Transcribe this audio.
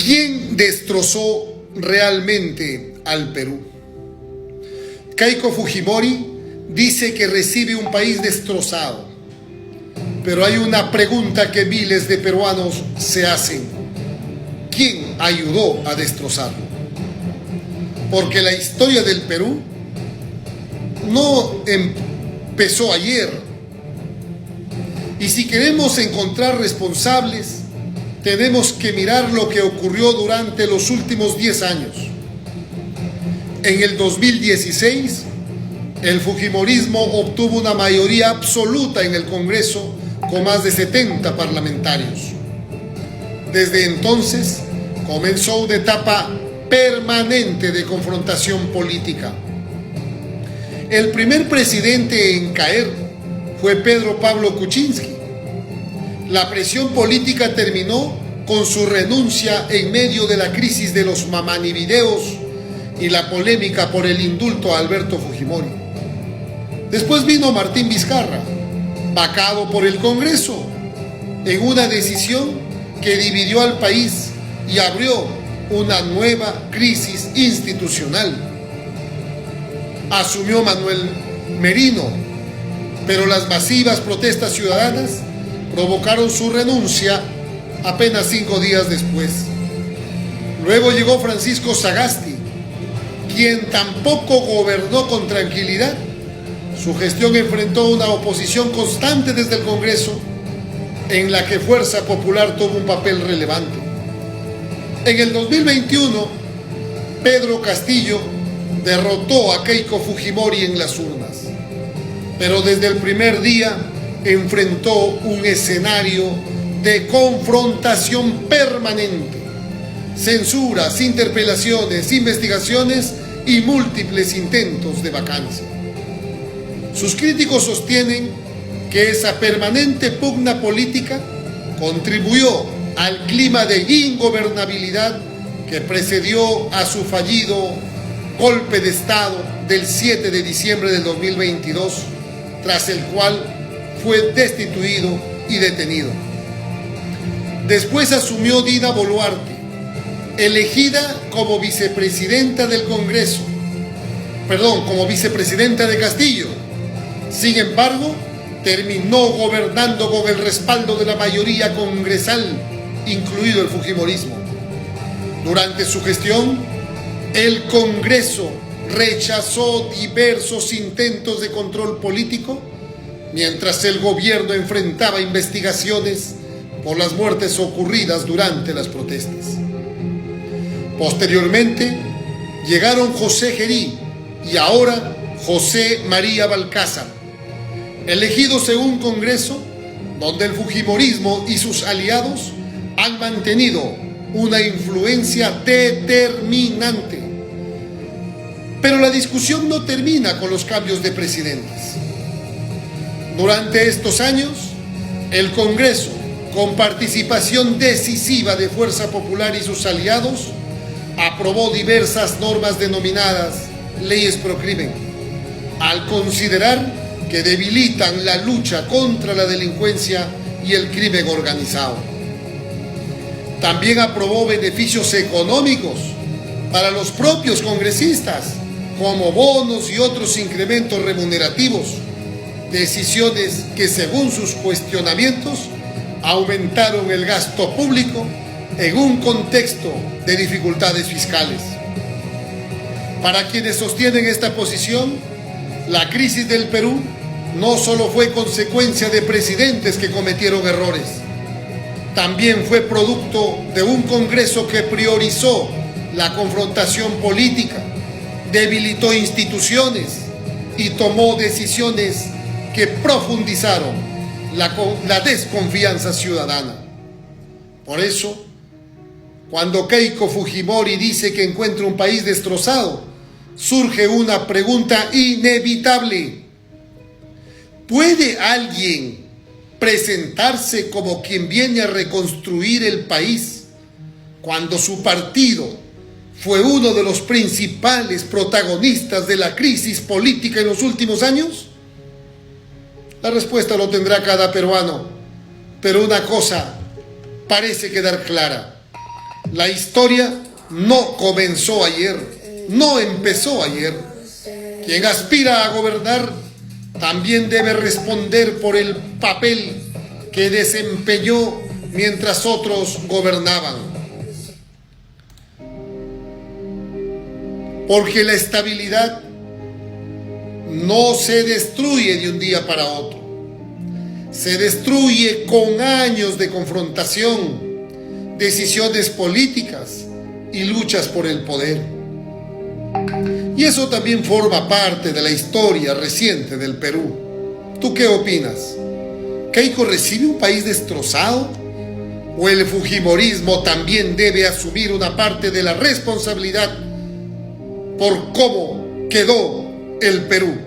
¿Quién destrozó realmente al Perú? Keiko Fujimori dice que recibe un país destrozado, pero hay una pregunta que miles de peruanos se hacen: ¿quién ayudó a destrozarlo? Porque la historia del Perú no empezó ayer, y si queremos encontrar responsables, tenemos que mirar lo que ocurrió durante los últimos 10 años. En el 2016, el fujimorismo obtuvo una mayoría absoluta en el Congreso con más de 70 parlamentarios. Desde entonces comenzó una etapa permanente de confrontación política. El primer presidente en caer fue Pedro Pablo Kuczynski. La presión política terminó con su renuncia en medio de la crisis de los mamanivideos y la polémica por el indulto a Alberto Fujimori. Después vino Martín Vizcarra, vacado por el Congreso, en una decisión que dividió al país y abrió una nueva crisis institucional. Asumió Manuel Merino, pero las masivas protestas ciudadanas provocaron su renuncia apenas 5 días después. Luego llegó Francisco Sagasti, quien tampoco gobernó con tranquilidad. Su gestión enfrentó una oposición constante desde el Congreso, en la que Fuerza Popular tuvo un papel relevante. En el 2021, Pedro Castillo derrotó a Keiko Fujimori en las urnas, pero desde el primer día enfrentó un escenario de confrontación permanente, censuras, interpelaciones, investigaciones y múltiples intentos de vacancia. Sus críticos sostienen que esa permanente pugna política contribuyó al clima de ingobernabilidad que precedió a su fallido golpe de Estado del 7 de diciembre del 2022, tras el cual fue destituido y detenido. Después asumió Dina Boluarte, elegida como vicepresidenta del Congreso, como vicepresidenta de Castillo. Sin embargo, terminó gobernando con el respaldo de la mayoría congresal, incluido el fujimorismo. Durante su gestión, el Congreso rechazó diversos intentos de control político, mientras el gobierno enfrentaba investigaciones por las muertes ocurridas durante las protestas. Posteriormente, llegaron José Gerí y ahora José María Balcázar, elegidos en un Congreso donde el fujimorismo y sus aliados han mantenido una influencia determinante. Pero la discusión no termina con los cambios de presidentes. Durante estos años, el Congreso, con participación decisiva de Fuerza Popular y sus aliados, aprobó diversas normas denominadas leyes procrimen, al considerar que debilitan la lucha contra la delincuencia y el crimen organizado. También aprobó beneficios económicos para los propios congresistas, como bonos y otros incrementos remunerativos, decisiones que, según sus cuestionamientos, aumentaron el gasto público en un contexto de dificultades fiscales. Para quienes sostienen esta posición, la crisis del Perú no solo fue consecuencia de presidentes que cometieron errores, también fue producto de un Congreso que priorizó la confrontación política, debilitó instituciones y tomó decisiones que profundizaron la desconfianza ciudadana. Por eso, cuando Keiko Fujimori dice que encuentra un país destrozado, surge una pregunta inevitable: ¿puede alguien presentarse como quien viene a reconstruir el país cuando su partido fue uno de los principales protagonistas de la crisis política en los últimos años? La respuesta lo tendrá cada peruano, pero una cosa parece quedar clara: La historia no comenzó ayer, no empezó ayer. Quien aspira a gobernar también debe responder por el papel que desempeñó mientras otros gobernaban. Porque la estabilidad no se destruye de un día para otro. Se destruye con años de confrontación, decisiones políticas y luchas por el poder. Y eso también forma parte de la historia reciente del Perú. ¿Tú qué opinas? ¿Keiko recibe un país destrozado? ¿O el fujimorismo también debe asumir una parte de la responsabilidad por cómo quedó el Perú?